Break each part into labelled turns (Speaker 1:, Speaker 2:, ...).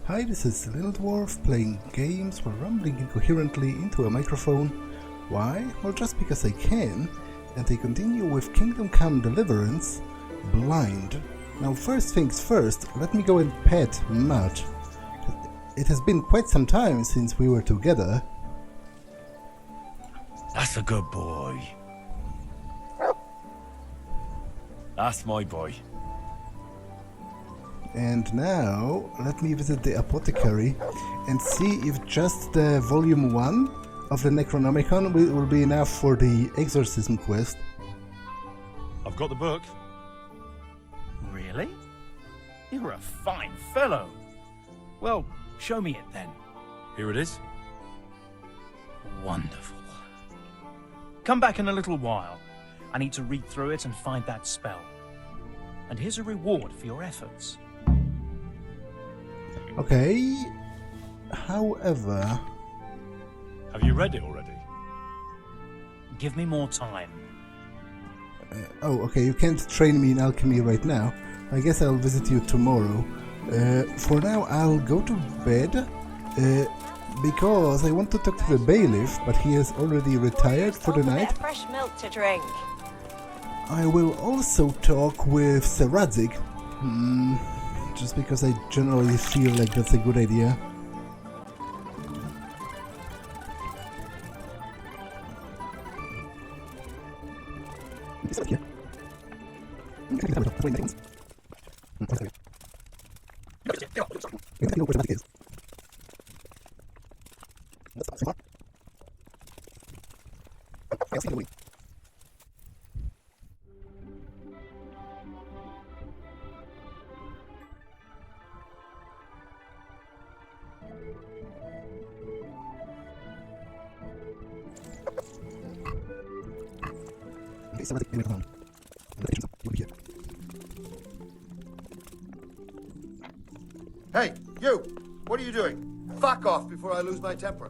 Speaker 1: Hi, this is Little Dwarf playing games while rambling incoherently into a microphone. Why? Well, just because I can, and I continue with Kingdom Come Deliverance, Blind. Now, first things first, let me go and pet Matt. It has been quite some time since we were together.
Speaker 2: That's a good boy. That's my boy.
Speaker 1: And now, let me visit the apothecary and see if just the volume 1 of the Necronomicon will be enough for the exorcism quest.
Speaker 2: I've got the book.
Speaker 3: Really? You're a fine fellow. Well, show me it then.
Speaker 2: Here it is.
Speaker 3: Wonderful. Come back in a little while. I need to read through it and find that spell. And here's a reward for your efforts.
Speaker 1: Okay, however...
Speaker 2: Have you read it already?
Speaker 3: Give me more time.
Speaker 1: Oh, okay, you can't train me in alchemy right now. I guess I'll visit you tomorrow. For now, I'll go to bed, because I want to talk to the bailiff, but he has already retired for the night.
Speaker 4: Fresh milk to drink.
Speaker 1: I will also talk with Sir Radzig. Just because I generally feel like that's a good idea.
Speaker 5: Hey, you! What are you doing? Fuck off before I lose my temper.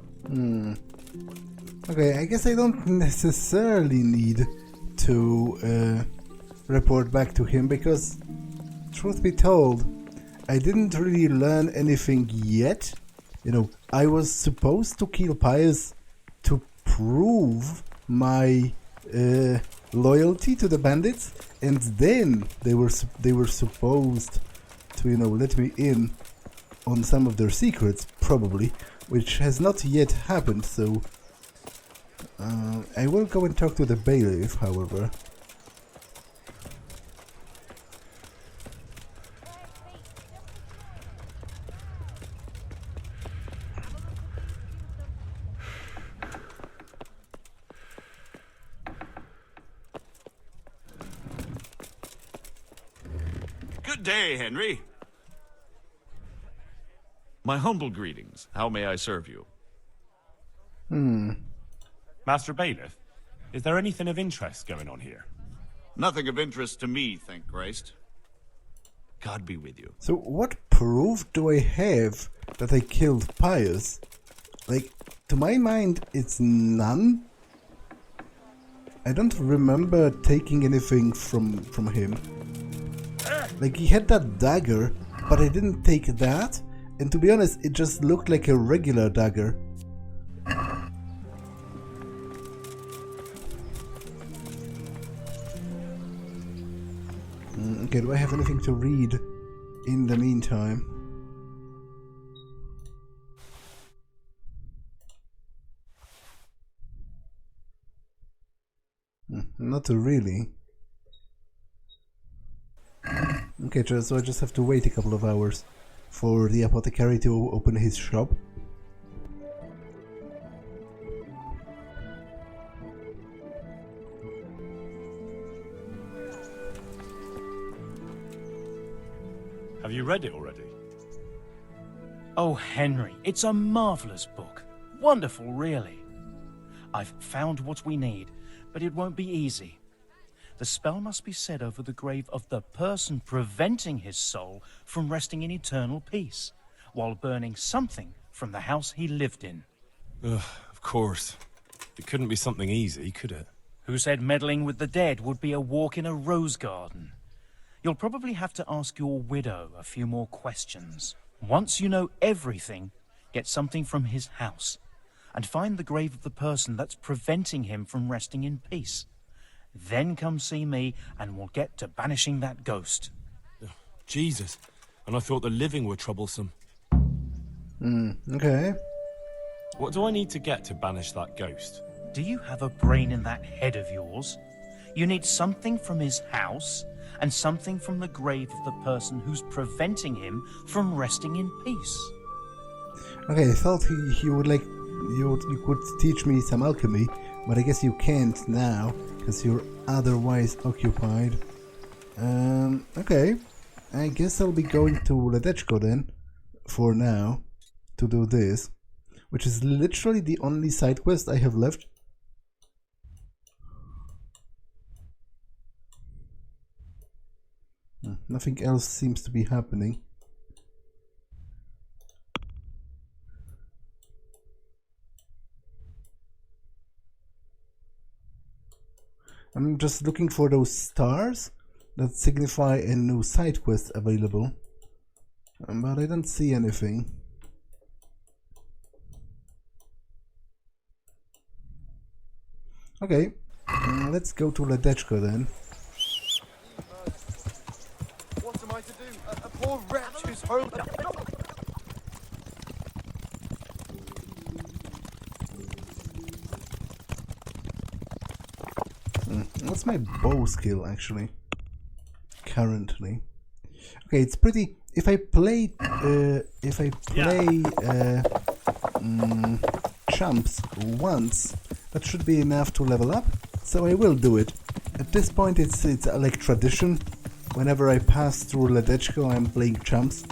Speaker 1: Okay, I guess I don't necessarily need to report back to him because, truth be told, I didn't really learn anything yet. You know, I was supposed to kill Pius to prove my loyalty to the bandits, and then they were supposed to, you know, let me in on some of their secrets, probably, which has not yet happened, so I will go and talk to the bailiff, however.
Speaker 6: Good day, Henry. My humble greetings. How may I serve you?
Speaker 2: Master Bailiff, is there anything of interest going on here?
Speaker 6: Nothing of interest to me, thank Christ. God be with you.
Speaker 1: So what proof do I have that I killed Pius? Like, to my mind, it's none. I don't remember taking anything from him. Like, he had that dagger, but I didn't take that. And to be honest, it just looked like a regular dagger. Okay, do I have anything to read in the meantime? Not really. Okay, so I just have to wait a couple of hours for the apothecary to open his shop.
Speaker 2: Have you read it already?
Speaker 3: Oh, Henry, it's a marvelous book. Wonderful, really. I've found what we need, but it won't be easy. The spell must be said over the grave of the person preventing his soul from resting in eternal peace, while burning something from the house he lived in.
Speaker 2: Ugh, of course. It couldn't be something easy, could it?
Speaker 3: Who said meddling with the dead would be a walk in a rose garden? You'll probably have to ask your widow a few more questions. Once you know everything, get something from his house, and find the grave of the person that's preventing him from resting in peace. Then come see me, and we'll get to banishing that ghost.
Speaker 2: Jesus. And I thought the living were troublesome.
Speaker 1: Okay.
Speaker 2: What do I need to get to banish that ghost?
Speaker 3: Do you have a brain in that head of yours? You need something from his house, and something from the grave of the person who's preventing him from resting in peace.
Speaker 1: Okay, I thought he would like... You could teach me some alchemy, but I guess you can't now, because you're otherwise occupied. Okay. I guess I'll be going to Ledetchko then, for now, to do this, which is literally the only side quest I have left. Nothing else seems to be happening. I'm just looking for those stars that signify a new side quest available, but I don't see anything. Okay, let's go to Ledetchko then.
Speaker 5: What am I to do? A poor wretch who's home.
Speaker 1: What's my bow skill actually? Currently, okay, it's pretty. If I play Chumps once, that should be enough to level up. So I will do it. At this point, it's like tradition. Whenever I pass through Ledetchko, I'm playing Chumps.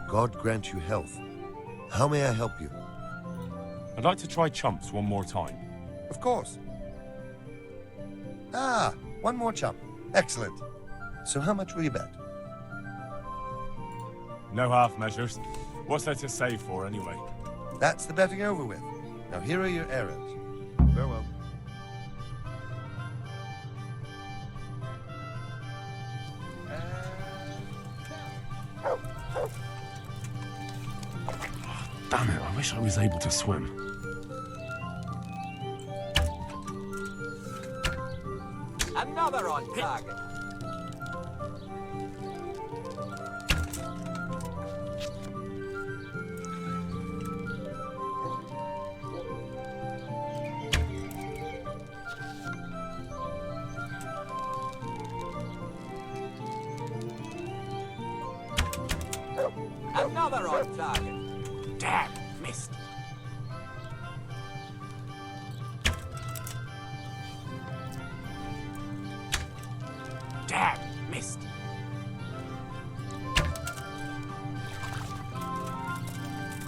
Speaker 5: God grant you health. How may I help you?
Speaker 2: I'd like to try Chumps one more time.
Speaker 5: Of course. Ah, one more chump. Excellent. So how much will you bet?
Speaker 2: No half measures. What's there to save for anyway?
Speaker 5: That's the betting over with. Now here are your errands. Farewell.
Speaker 2: Damn it, I wish I was able to swim.
Speaker 4: Another on target. Another on target.
Speaker 2: Damn, missed. Damn, missed.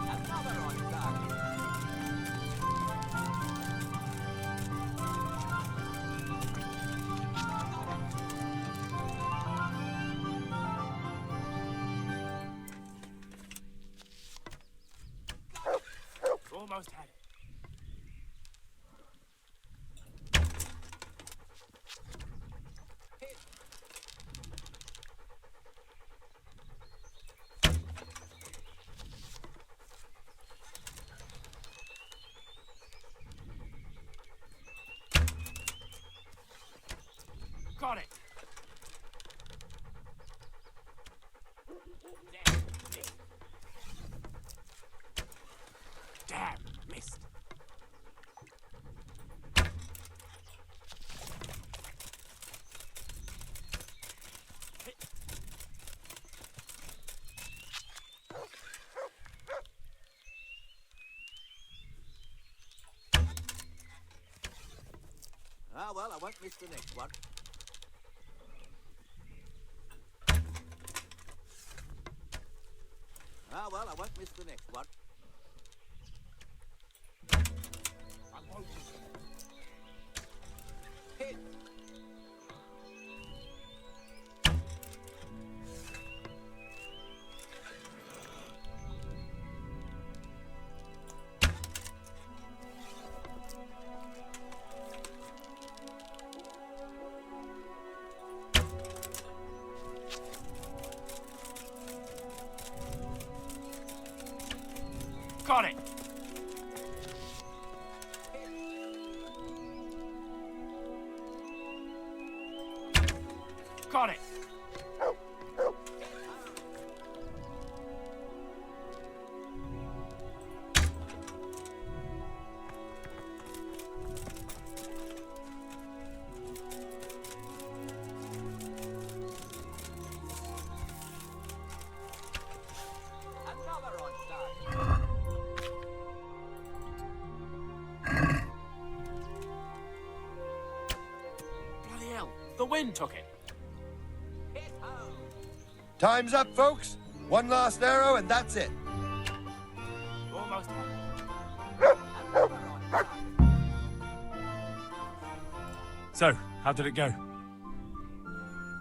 Speaker 4: Another on target.
Speaker 2: Almost had it. Got it. Damn, missed.
Speaker 4: Ah, well, I won't miss the next one. Ah, well, I won't miss the next one. Hit.
Speaker 3: it! Got it!
Speaker 4: Another on target.
Speaker 3: Bloody hell, the wind took it.
Speaker 4: Hit home.
Speaker 5: Time's up, folks. One last arrow, and that's it.
Speaker 3: Almost done.
Speaker 4: Another on target.
Speaker 2: So, how did it go?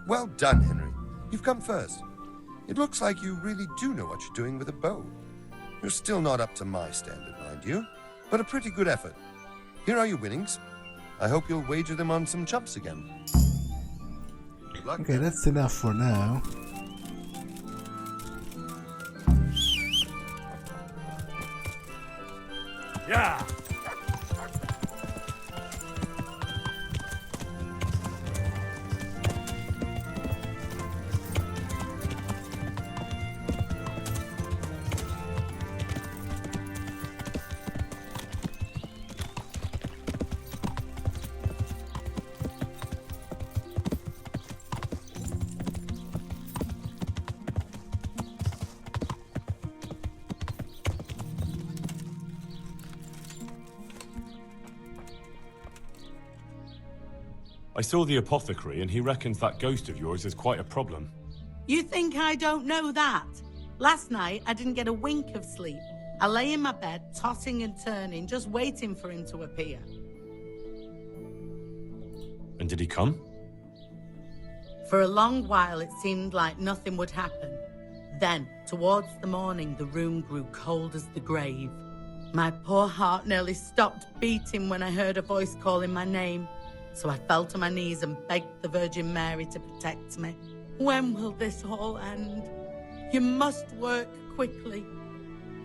Speaker 5: Well done, Henry. You've come first. It looks like you really do know what you're doing with a bow. You're still not up to my standard, mind you, but a pretty good effort. Here are your winnings. I hope you'll wager them on some chumps again. Good luck.
Speaker 1: Okay, that's enough for now.
Speaker 2: Yeah! I saw the apothecary and he reckons that ghost of yours is quite a problem.
Speaker 7: You think I don't know that? Last night, I didn't get a wink of sleep. I lay in my bed, tossing and turning, just waiting for him to appear.
Speaker 2: And did he come?
Speaker 7: For a long while, it seemed like nothing would happen. Then, towards the morning, the room grew cold as the grave. My poor heart nearly stopped beating when I heard a voice calling my name. So I fell to my knees and begged the Virgin Mary to protect me. When will this all end? You must work quickly.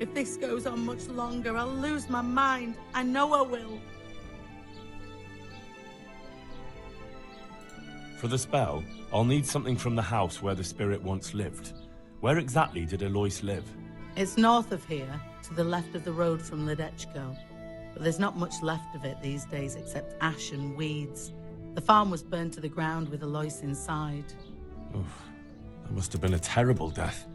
Speaker 7: If this goes on much longer, I'll lose my mind. I know I will.
Speaker 2: For the spell, I'll need something from the house where the spirit once lived. Where exactly did Alois live?
Speaker 7: It's north of here, to the left of the road from Ledetchko. But there's not much left of it these days except ash and weeds. The farm was burned to the ground with Alois inside.
Speaker 2: Oof, that must have been a terrible death.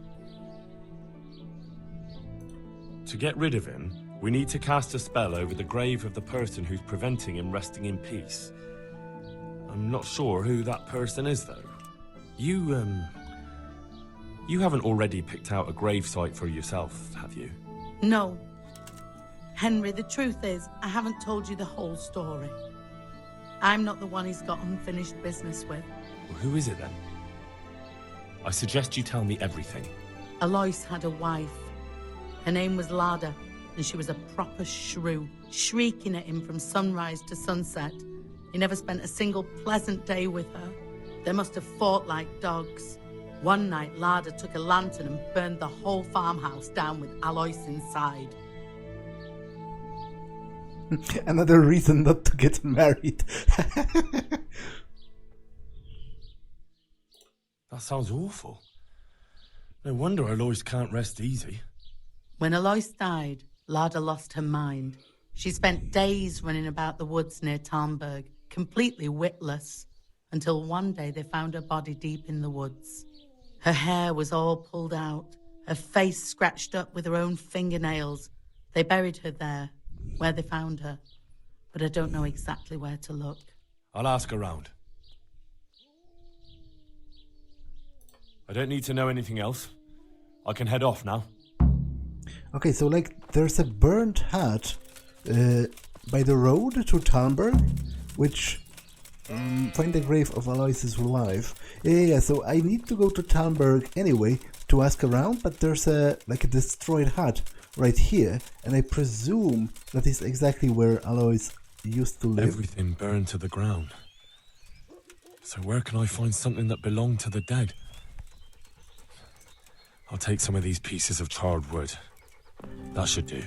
Speaker 2: To get rid of him, we need to cast a spell over the grave of the person who's preventing him resting in peace. I'm not sure who that person is, though. You haven't already picked out a gravesite for yourself, have you?
Speaker 7: No. Henry, the truth is, I haven't told you the whole story. I'm not the one he's got unfinished business with.
Speaker 2: Well, who is it then? I suggest you tell me everything.
Speaker 7: Alois had a wife. Her name was Lada, and she was a proper shrew, shrieking at him from sunrise to sunset. He never spent a single pleasant day with her. They must have fought like dogs. One night, Lada took a lantern and burned the whole farmhouse down with Alois inside.
Speaker 1: Another reason not to get married.
Speaker 2: That sounds awful. No wonder Alois can't rest easy.
Speaker 7: When Alois died, Lada lost her mind. She spent days running about the woods near Talmberg, completely witless, until one day they found her body deep in the woods. Her hair was all pulled out, her face scratched up with her own fingernails. They buried her there, where they found her, but I don't know exactly where to look.
Speaker 2: I'll ask around. I don't need to know anything else. I can head off now.
Speaker 1: Okay, so like there's a burnt hut by the road to Talmberg, which find the grave of Alois' wife. Yeah, so I need to go to Talmberg anyway to ask around, but there's a destroyed hut right here, and I presume that is exactly where Alois used to live.
Speaker 2: Everything burned to the ground. So where can I find something that belonged to the dead? I'll take some of these pieces of charred wood. That should do.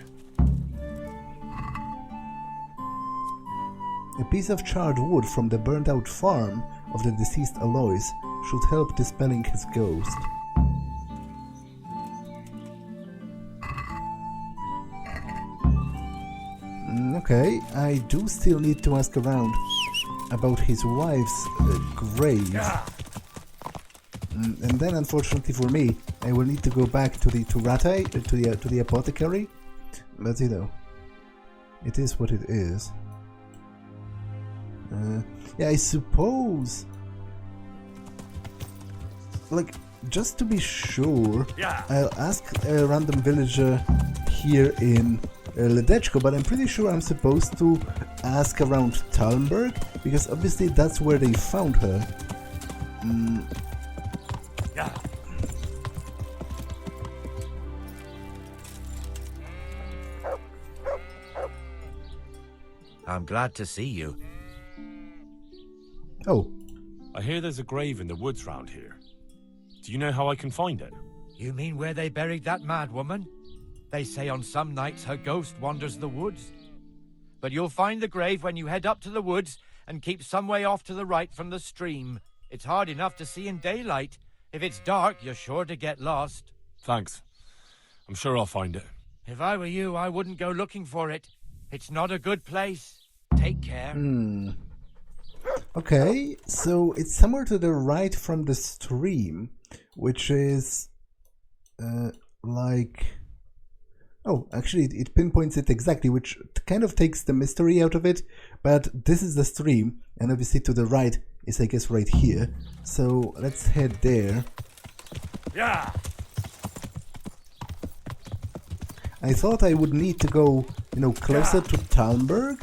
Speaker 1: A piece of charred wood from the burnt-out farm of the deceased Alois should help dispelling his ghost. Okay, I do still need to ask around about his wife's grave. And then, unfortunately for me, I will need to go back to the apothecary. But you know, it is what it is. Yeah, I suppose. Like, just to be sure, I'll ask a random villager here in Ledetchko, but I'm pretty sure I'm supposed to ask around Talmberg, because obviously that's where they found her.
Speaker 8: I'm glad to see you.
Speaker 1: Oh.
Speaker 2: I hear there's a grave in the woods round here. Do you know how I can find it?
Speaker 8: You mean where they buried that mad woman? They say on some nights her ghost wanders the woods. But you'll find the grave when you head up to the woods and keep some way off to the right from the stream. It's hard enough to see in daylight. If it's dark, you're sure to get lost.
Speaker 2: Thanks. I'm sure I'll find it.
Speaker 8: If I were you, I wouldn't go looking for it. It's not a good place. Take care.
Speaker 1: Okay, so it's somewhere to the right from the stream, which is like... Oh, actually it pinpoints it exactly, which kind of takes the mystery out of it, but this is the stream, and obviously to the right is, I guess, right here. So let's head there.
Speaker 8: Yeah.
Speaker 1: I thought I would need to go, you know, closer to Talmberg,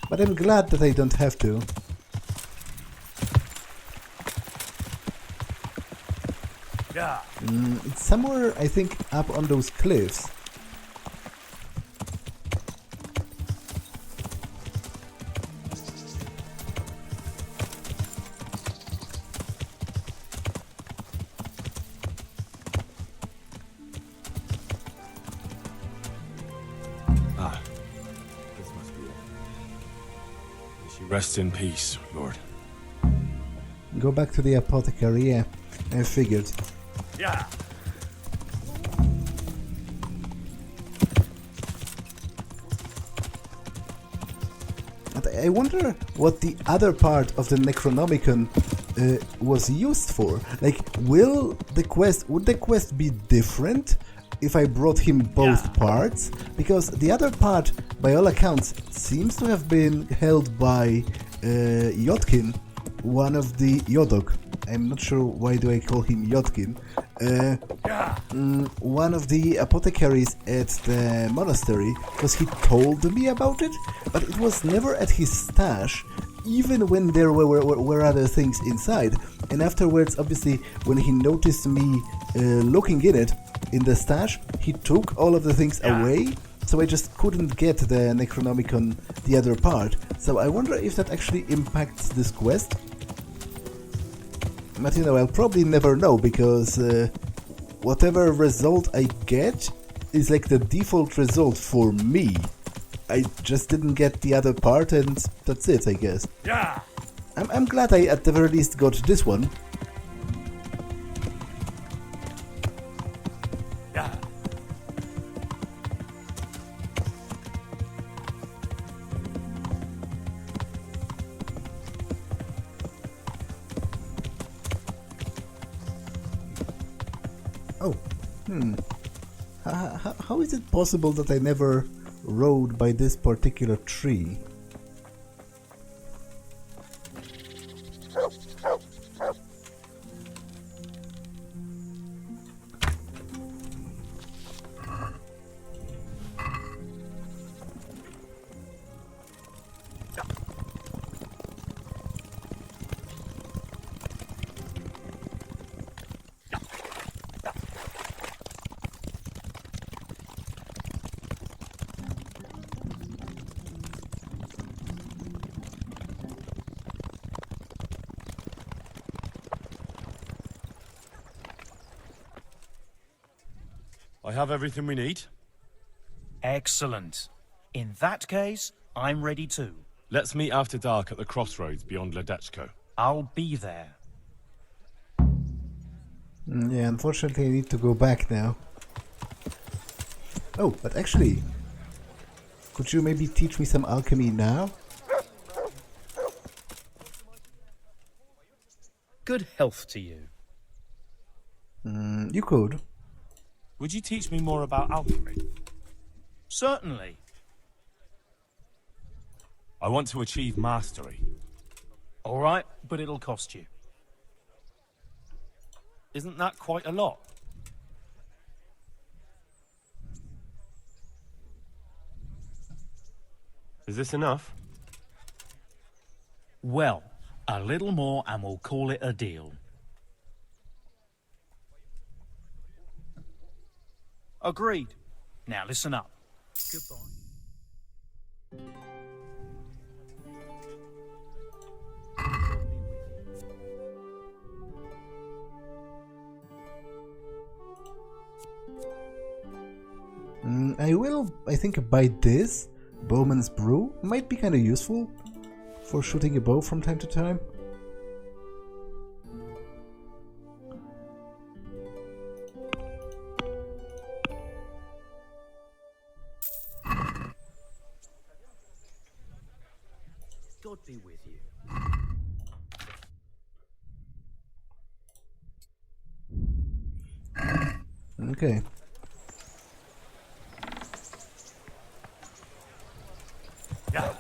Speaker 1: but I'm glad that I don't have to.
Speaker 8: Yeah.
Speaker 1: It's somewhere, I think, up on those cliffs.
Speaker 2: This must be it. May she rest in peace, Lord.
Speaker 1: Go back to the apothecary, yeah, I figured.
Speaker 8: Yeah.
Speaker 1: But I wonder what the other part of the Necronomicon was used for. Like, would the quest be different if I brought him both parts? Because the other part, by all accounts, seems to have been held by Yotkin, one of the Yodok. I'm not sure why do I call him Yotkin. One of the apothecaries at the monastery, because he told me about it, but it was never at his stash, even when there were other things inside. And afterwards, obviously, when he noticed me looking in it, in the stash, he took all of the things away, so I just couldn't get the Necronomicon, the other part. So I wonder if that actually impacts this quest. But you know, I'll probably never know, because whatever result I get is like the default result for me. I just didn't get the other part, and that's it, I guess.
Speaker 8: Yeah.
Speaker 1: I'm glad I at the very least got this one.
Speaker 8: Yeah.
Speaker 1: Oh, how is it possible that I never rode by this particular tree?
Speaker 2: I have everything we need.
Speaker 3: Excellent. In that case, I'm ready too.
Speaker 2: Let's meet after dark at the crossroads beyond Ledetchko.
Speaker 3: I'll be there.
Speaker 1: Yeah, unfortunately I need to go back now. Oh, but actually, could you maybe teach me some alchemy now?
Speaker 3: Good health to you.
Speaker 1: You could.
Speaker 2: Would you teach me more about alchemy?
Speaker 3: Certainly.
Speaker 2: I want to achieve mastery.
Speaker 3: All right, but it'll cost you.
Speaker 2: Isn't that quite a lot? Is this enough?
Speaker 3: Well, a little more and we'll call it a deal. Agreed. Now listen up. Goodbye.
Speaker 1: I will, I think, buy this. Bowman's Brew might be kind of useful for shooting a bow from time to time.
Speaker 3: God be with you.
Speaker 1: Okay.
Speaker 2: Yeah.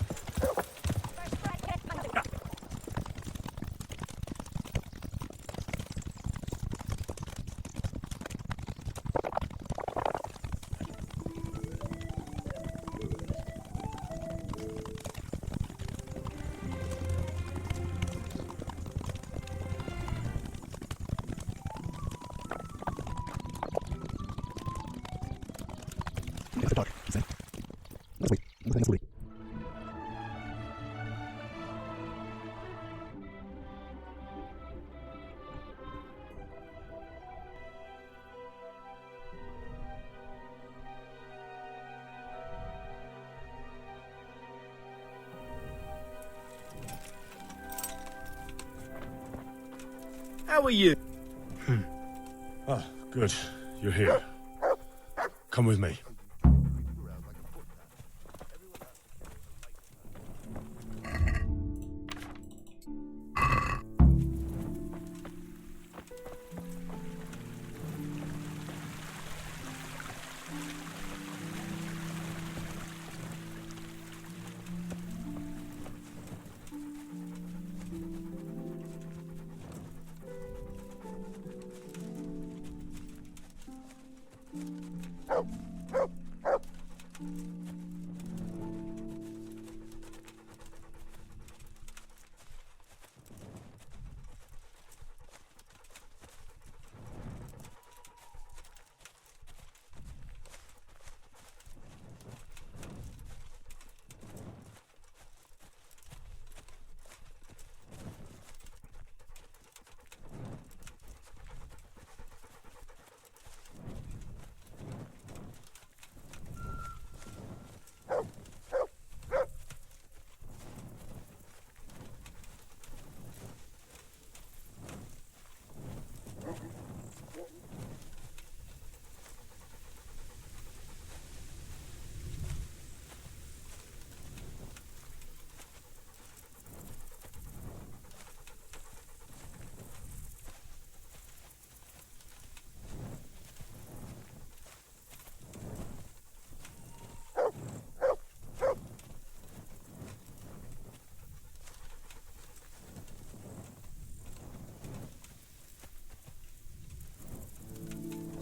Speaker 3: How are you?
Speaker 2: Oh, good. You're here. Come with me.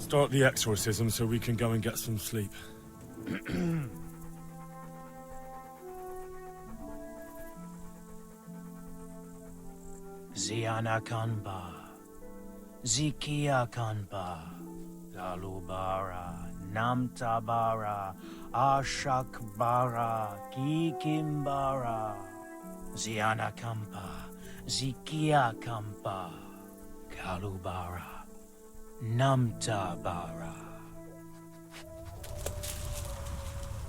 Speaker 2: Start the exorcism so we can go and get some sleep.
Speaker 3: Ziana Kanba, Zikia Kanba, Galubara, Namtabara, Ashakbara, Kikimbara, Ziana Kampa, Zikia Kampa, Galubara, Namtabara.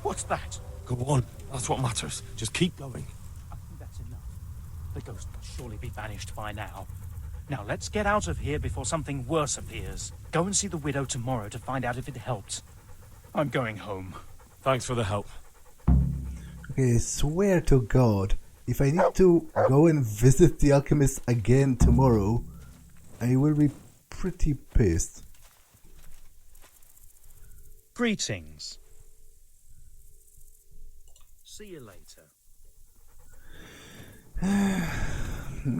Speaker 2: What's that? Go on. That's what matters. Just keep going.
Speaker 3: The ghost will surely be banished by now. Now let's get out of here before something worse appears. Go and see the widow tomorrow to find out if it helped. I'm going home.
Speaker 2: Thanks for the help.
Speaker 1: Okay, I swear to God, if I need to go and visit the alchemist again tomorrow, I will be pretty pissed.
Speaker 3: Greetings. See you later.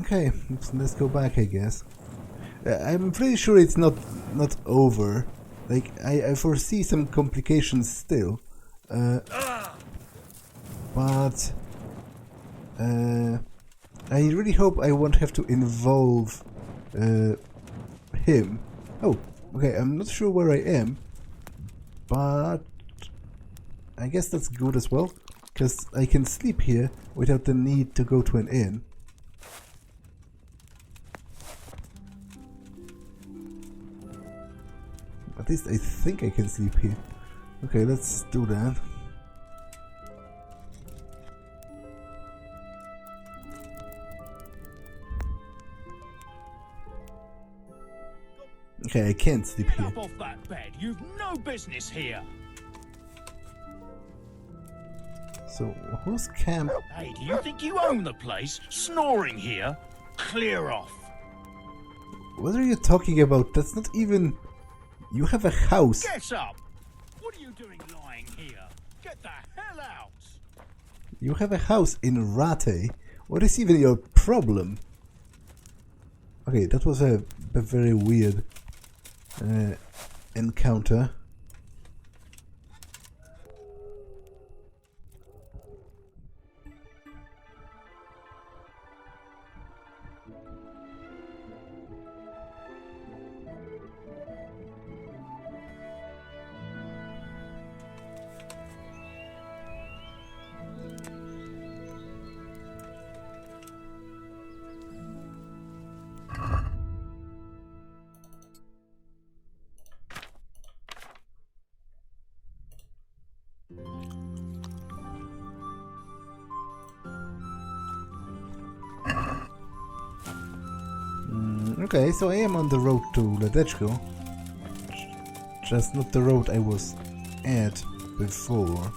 Speaker 1: Okay, let's go back, I guess. I'm pretty sure it's not over. Like, I foresee some complications still. But I really hope I won't have to involve him. Oh, okay, I'm not sure where I am, but I guess that's good as well, because I can sleep here without the need to go to an inn. At least I think I can sleep here. Okay, let's do that. Okay, I can't sleep
Speaker 3: Get
Speaker 1: here.
Speaker 3: up off that bed. You've no business here.
Speaker 1: So, whose camp?
Speaker 3: Hey, do you think you own the place? Snoring here? Clear off.
Speaker 1: What are you talking about? That's not even... You have a house.
Speaker 3: Get up! What are you doing lying here? Get the hell out!
Speaker 1: You have a house in Rate. What is even your problem? Okay, that was a very weird encounter. Okay, so I am on the road to Ledetchko. Just not the road I was at before.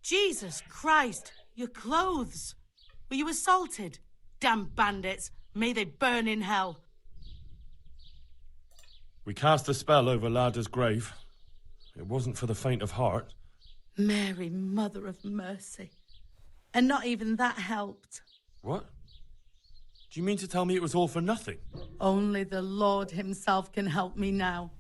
Speaker 7: Jesus Christ! Your clothes! Were you assaulted? Damn bandits! May they burn in hell!
Speaker 2: We cast a spell over Lada's grave. It wasn't for the faint of heart.
Speaker 7: Mary, Mother of Mercy. And not even that helped.
Speaker 2: What? Do you mean to tell me it was all for nothing?
Speaker 7: Only the Lord himself can help me now.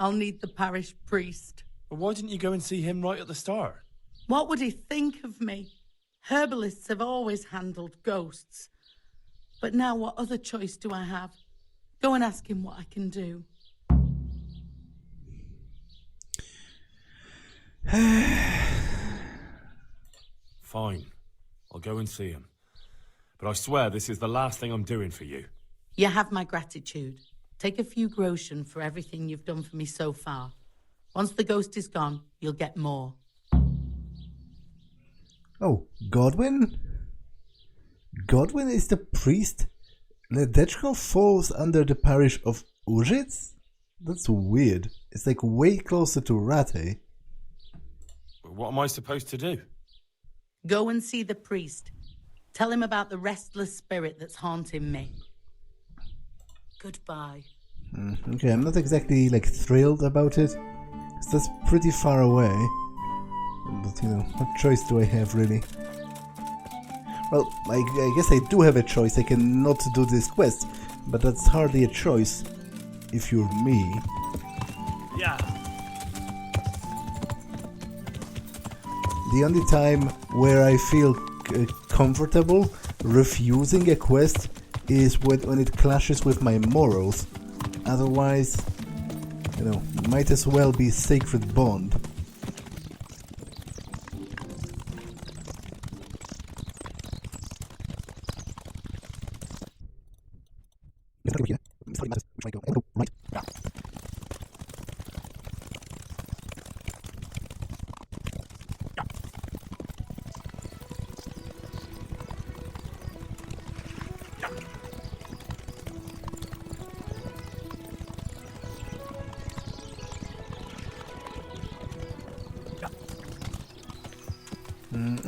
Speaker 7: I'll need the parish priest.
Speaker 2: But why didn't you go and see him right at the start?
Speaker 7: What would he think of me? Herbalists have always handled ghosts. But now what other choice do I have? Go and ask him what I can do.
Speaker 2: Fine. I'll go and see him. But I swear this is the last thing I'm doing for you.
Speaker 7: You have my gratitude. Take a few groschen for everything you've done for me so far. Once the ghost is gone, you'll get more.
Speaker 1: Oh, Godwin? Godwin is the priest? Ledetchko falls under the parish of Uzhitz? That's weird. It's like way closer to Rate.
Speaker 2: What am I supposed to do?
Speaker 7: Go and see the priest. Tell him about the restless spirit that's haunting me. Goodbye.
Speaker 1: Okay, I'm not exactly like thrilled about it, 'cause that's pretty far away. But you know, what choice do I have really? Well, I guess I do have a choice. I can not do this quest, but that's hardly a choice if you're me.
Speaker 2: Yeah.
Speaker 1: The only time where I feel comfortable refusing a quest is when it clashes with my morals. Otherwise, you know, might as well be sacred bond.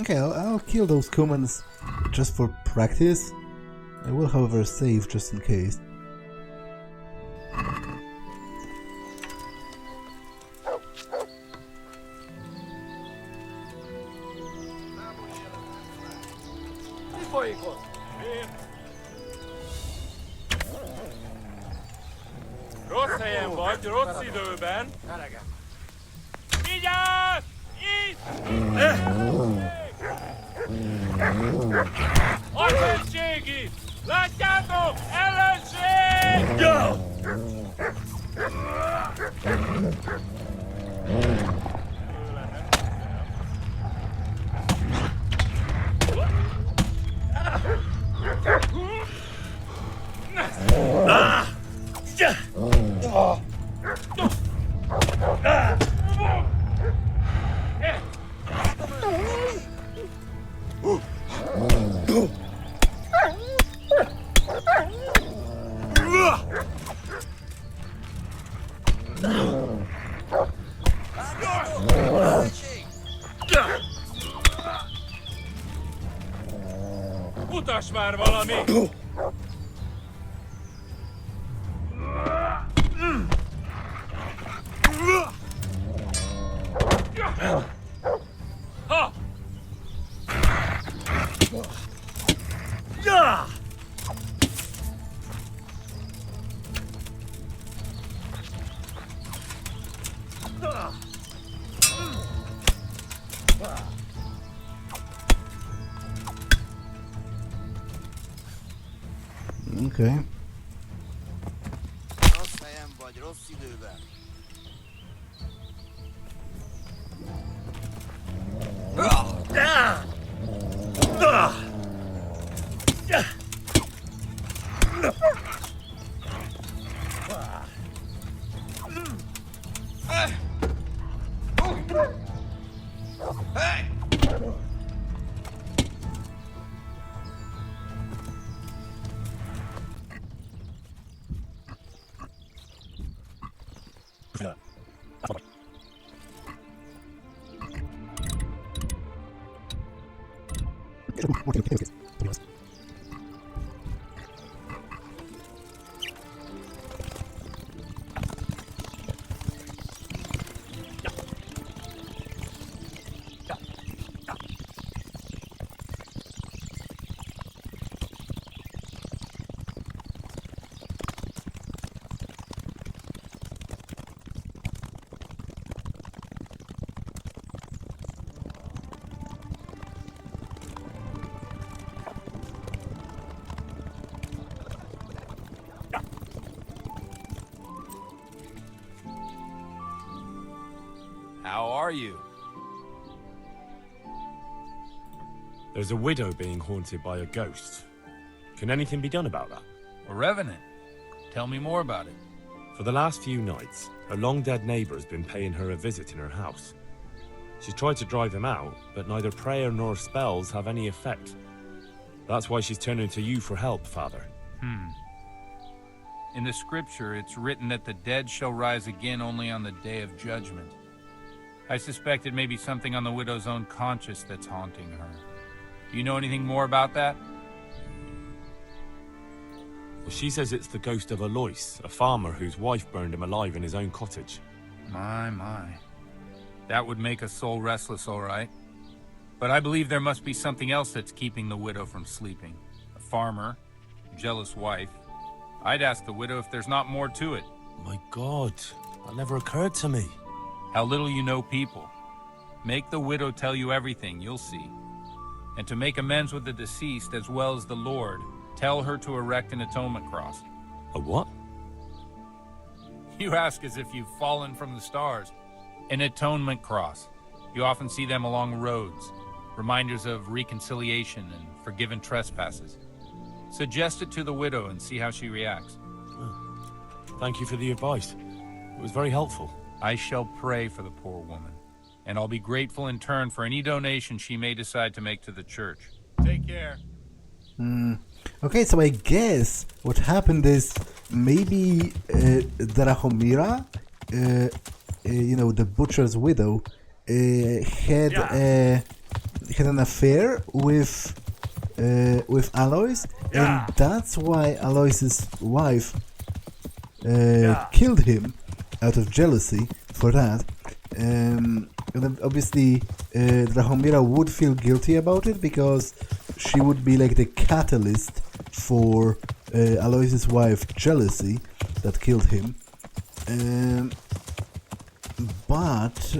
Speaker 1: Okay, I'll kill those Cumans just for practice. I will, however, save just in case.
Speaker 9: Rossz helyen vagy, rossz időben. Vigyázz! Itt! Ellenség itt! Látjátok? Ellenség! Mutass már valami! Ha!
Speaker 1: Okay.
Speaker 10: Rossz helyen vagy, rossz időben.
Speaker 9: How are you?
Speaker 2: There's a widow being haunted by a ghost. Can anything be done about that?
Speaker 9: A revenant. Tell me more about it.
Speaker 2: For the last few nights, her long-dead neighbour's been paying her a visit in her house. She's tried to drive him out, but neither prayer nor spells have any effect. That's why she's turning to you for help, Father.
Speaker 9: In the scripture, it's written that the dead shall rise again only on the day of judgment. I suspect it may be something on the widow's own conscience that's haunting her. Do you know anything more about that?
Speaker 2: Well, she says it's the ghost of Alois, a farmer whose wife burned him alive in his own cottage.
Speaker 9: My. That would make a soul restless, all right. But I believe there must be something else that's keeping the widow from sleeping. A farmer, a jealous wife. I'd ask the widow if there's not more to it.
Speaker 2: My God, that never occurred to me.
Speaker 9: How little you know people. Make the widow tell you everything, you'll see. And to make amends with the deceased as well as the Lord, tell her to erect an atonement cross.
Speaker 2: A what?
Speaker 9: You ask as if you've fallen from the stars. An atonement cross. You often see them along roads. Reminders of reconciliation and forgiven trespasses. Suggest it to the widow and see how she reacts.
Speaker 2: Thank you for the advice. It was very helpful.
Speaker 9: I shall pray for the poor woman, and I'll be grateful in turn for any donation she may decide to make to the church. Take care.
Speaker 1: Okay, so I guess what happened is maybe Drahomira, the butcher's widow, had an affair with Alois, and that's why Alois's wife killed him out of jealousy for that. And then obviously Drahomira would feel guilty about it because she would be like the catalyst for Alois's wife's jealousy that killed him. But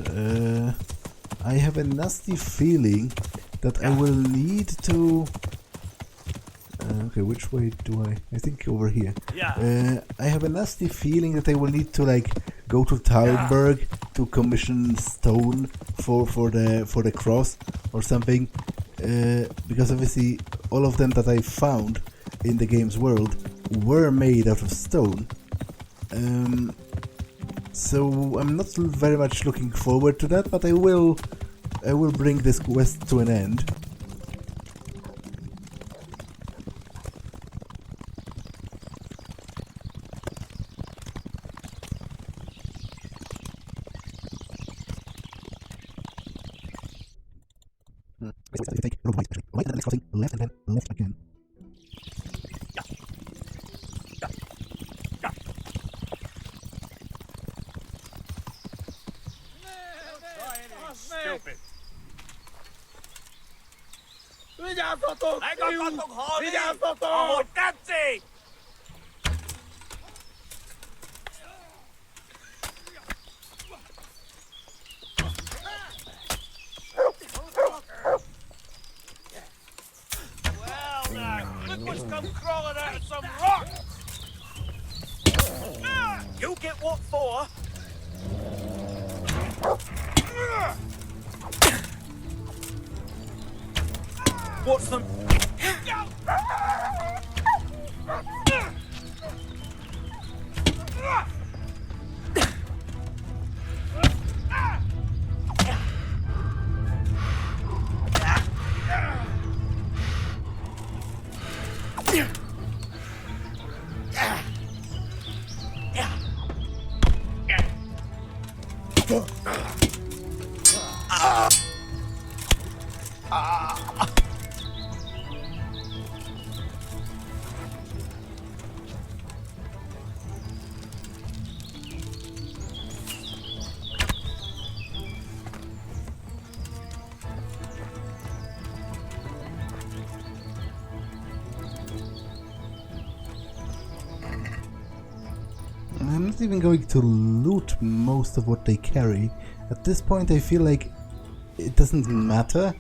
Speaker 1: I have a nasty feeling that I will need to... okay, which way do I think over here. I have a nasty feeling that I will need to go to Talmberg to commission stone for the cross or something, because obviously all of them that I found in the game's world were made out of stone. So I'm not very much looking forward to that, but I will bring this quest to an end. Take right and then crossing, left and then left again.
Speaker 9: Stupid.
Speaker 3: Come crawling out of some rock! You get what for? What's them?
Speaker 1: I'm not even going to loot most of what they carry. At this point I feel like it doesn't matter.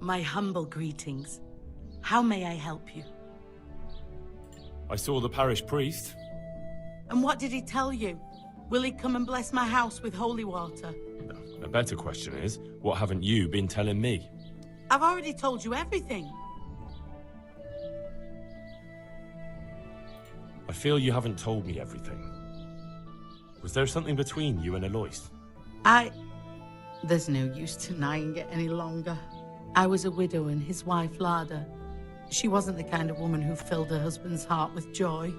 Speaker 7: My humble greetings. How may I help you?
Speaker 2: I saw the parish priest.
Speaker 7: And what did he tell you? Will he come and bless my house with holy water?
Speaker 2: A better question is, what haven't you been telling me?
Speaker 7: I've already told you everything.
Speaker 2: I feel you haven't told me everything. Was there something between you and Alois?
Speaker 7: There's no use denying it any longer. I was a widow and his wife Lada. She wasn't the kind of woman who filled her husband's heart with joy.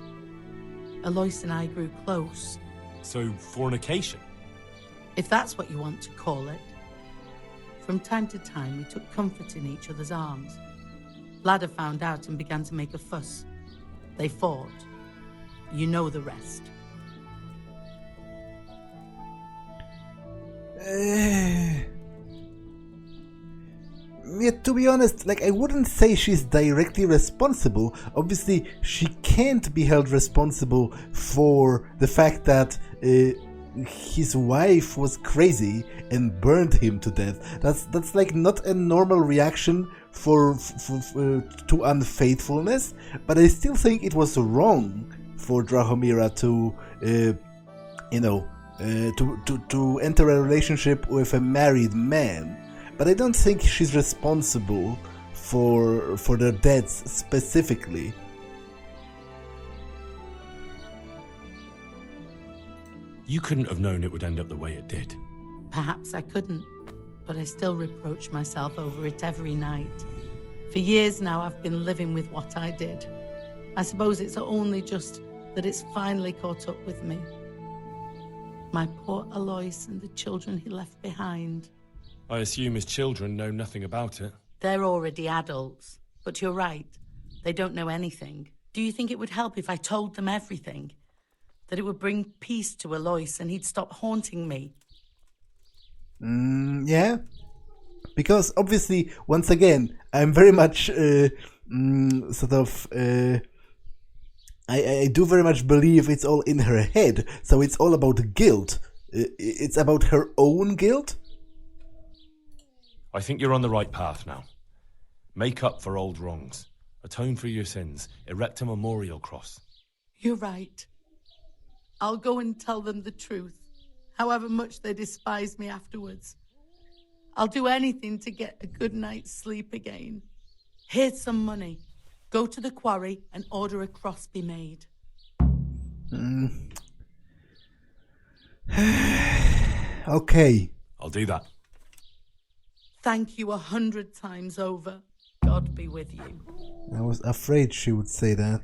Speaker 7: Alois and I grew close.
Speaker 2: So, fornication?
Speaker 7: If that's what you want to call it. From time to time, we took comfort in each other's arms. Lada found out and began to make a fuss. They fought. You know the rest.
Speaker 1: Yeah, to be honest, like, I wouldn't say she's directly responsible. Obviously, she can't be held responsible for the fact that his wife was crazy and burned him to death. That's like not a normal reaction to unfaithfulness. But I still think it was wrong for Drahomira to, to enter a relationship with a married man. But I don't think she's responsible for their deaths specifically.
Speaker 2: You couldn't have known it would end up the way it did.
Speaker 7: Perhaps I couldn't, but I still reproach myself over it every night. For years now, I've been living with what I did. I suppose it's only just that it's finally caught up with me. My poor Alois and the children he left behind.
Speaker 2: I assume his children know nothing about it.
Speaker 7: They're already adults, but you're right. They don't know anything. Do you think it would help if I told them everything? That it would bring peace to Alois and he'd stop haunting me?
Speaker 1: Yeah. Because obviously, once again, I'm very much I do very much believe it's all in her head. So it's all about guilt. It's about her own guilt.
Speaker 2: I think you're on the right path now. Make up for old wrongs. Atone for your sins. Erect a memorial cross.
Speaker 7: You're right. I'll go and tell them the truth, however much they despise me afterwards. I'll do anything to get a good night's sleep again. Here's some money. Go to the quarry and order a cross be made.
Speaker 1: Okay.
Speaker 2: I'll do that.
Speaker 7: Thank you 100 times over. God be with you.
Speaker 1: I was afraid she would say that.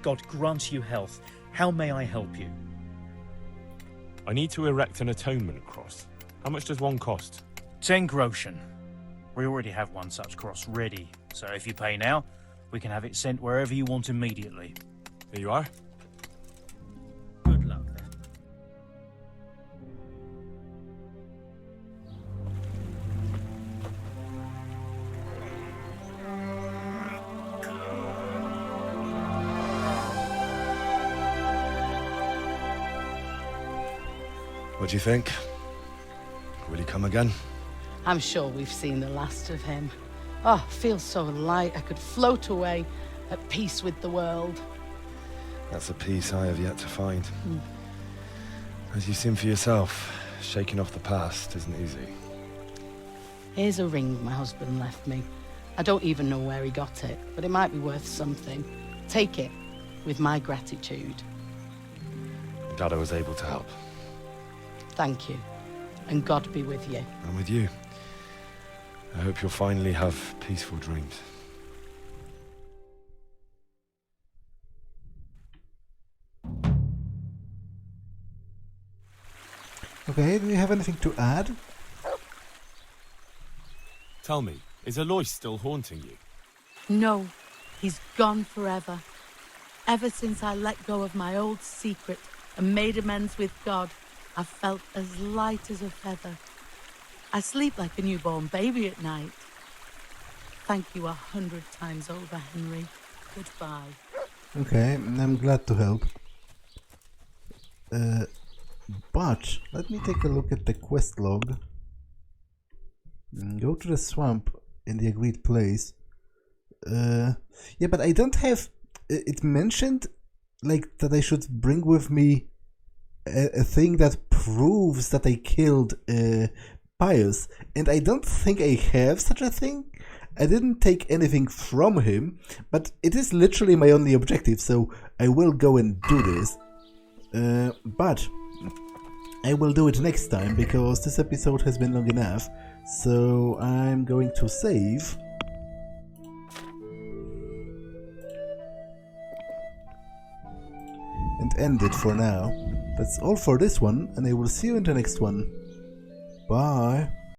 Speaker 3: God grant you health. How may I help you?
Speaker 2: I need to erect an atonement cross. How much does one cost?
Speaker 3: 10 groschen. We already have one such cross ready, so if you pay now, we can have it sent wherever you want immediately.
Speaker 2: Here you are.
Speaker 3: Good luck then.
Speaker 11: What do you think? Will he come again?
Speaker 7: I'm sure we've seen the last of him. Oh, feels so light I could float away at peace with the world.
Speaker 11: That's a peace I have yet to find. As you've seen for yourself, shaking off the past isn't easy.
Speaker 7: Here's a ring my husband left me. I don't even know where he got it, but it might be worth something. Take it, with my gratitude.
Speaker 11: Glad I was able to help.
Speaker 7: Thank you, and God be with you.
Speaker 11: And with you. I hope you'll finally have peaceful dreams.
Speaker 1: Okay, do you have anything to add?
Speaker 2: Tell me, is Alois still haunting you?
Speaker 7: No, he's gone forever. Ever since I let go of my old secret and made amends with God, I felt as light as a feather. I sleep like a newborn baby at night. Thank you 100 times over, Henry. Goodbye.
Speaker 1: Okay, I'm glad to help. But let me take a look at the quest log. Go to the swamp in the agreed place. Yeah, but I don't have... It mentioned like that I should bring with me a thing that proves that I killed Pius, and I don't think I have such a thing. I didn't take anything from him, but it is literally my only objective, so I will go and do this. But I will do it next time, because this episode has been long enough, so I'm going to save. And end it for now. That's all for this one, and I will see you in the next one. Bye.